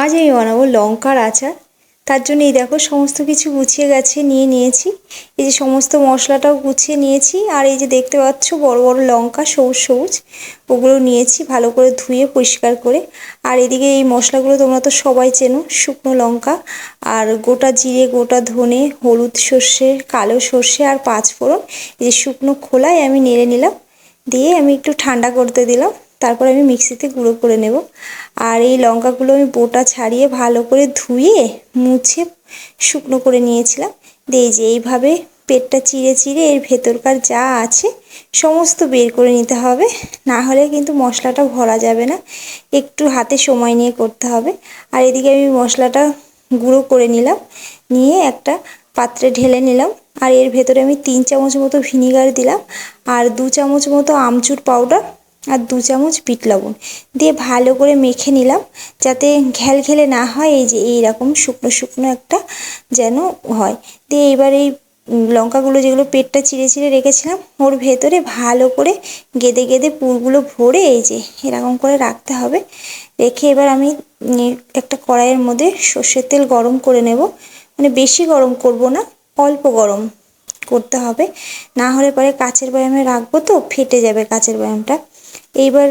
আজ আমি বানাবো লঙ্কার আচার। তার জন্য এই দেখো সমস্ত কিছু গুছিয়ে গেছে নিয়ে নিয়েছি। এই যে সমস্ত মশলাটাও গুছিয়ে নিয়েছি, আর এই যে দেখতে পাচ্ছ বড় বড় লঙ্কা সবুজ সবুজ, ওগুলো নিয়েছি ভালো করে ধুয়ে পরিষ্কার করে। আর এদিকে এই মশলাগুলো তোমরা তো সবাই চেনো, শুকনো লঙ্কা আর গোটা জিরে, গোটা ধনে, হলুদ সর্ষে, কালো সর্ষে আর পাঁচফোড়ন। এই যে শুকনো খোলায় আমি নেড়ে নিলাম, দিয়ে আমি একটু ঠান্ডা করতে দিলাম, তারপর আমি মিক্সিতে গুঁড়ো করে নেব। আর এই লঙ্কাগুলো আমি বোটা ছাড়িয়ে ভালো করে ধুয়ে মুছে শুকনো করে নিয়েছিলাম। দিয়ে যে এইভাবে পেটটা চিড়ে চিড়ে এর ভেতরকার যা আছে সমস্ত বের করে নিতে হবে, না হলে কিন্তু মশলাটা ভরা যাবে না। একটু হাতে সময় নিয়ে করতে হবে। আর এদিকে আমি মশলাটা গুঁড়ো করে নিলাম, নিয়ে একটা পাত্রে ঢেলে নিলাম। আর এর ভেতরে আমি 3 চামচ মতো ভিনিগার দিলাম, আর 2 চামচ মতো আমচুর পাউডার, আর 2 চামচ বিট লবণ দিয়ে ভালো করে মেখে নিলাম, যাতে ঘ্যালঘেলে না হয়। এই যে এইরকম শুকনো শুকনো একটা যেন হয়। দিয়ে এবার এই লঙ্কাগুলো যেগুলো পেটটা চিড়ে চিড়ে রেখেছিলাম ওর ভেতরে ভালো করে গেঁদে গেঁদে পুরগুলো ভরে এই যে এরকম করে রাখতে হবে। রেখে এবার আমি একটা কড়াইয়ের মধ্যে সর্ষের তেল গরম করে নেব। মানে বেশি গরম করব না, অল্প গরম করতে হবে, না হলে পরে কাচের বয়ামে রাখবো তো ফেটে যাবে কাচের বয়ামটা। এইবার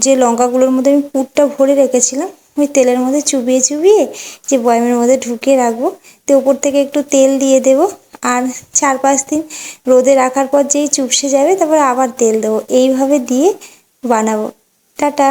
যে লঙ্কাগুলোর মধ্যে আমি পুরটা ভরে রেখেছিলাম ওই তেলের মধ্যে চুবিয়ে চুবিয়ে যে বয়ামের মধ্যে ঢুকিয়ে রাখবো। তো ওপর থেকে একটু তেল দিয়ে দেবো, আর 4-5 দিন রোদে রাখার পর যেই চুপসে যাবে তারপর আবার তেল দেবো। এইভাবে দিয়ে বানাবো। টাটা।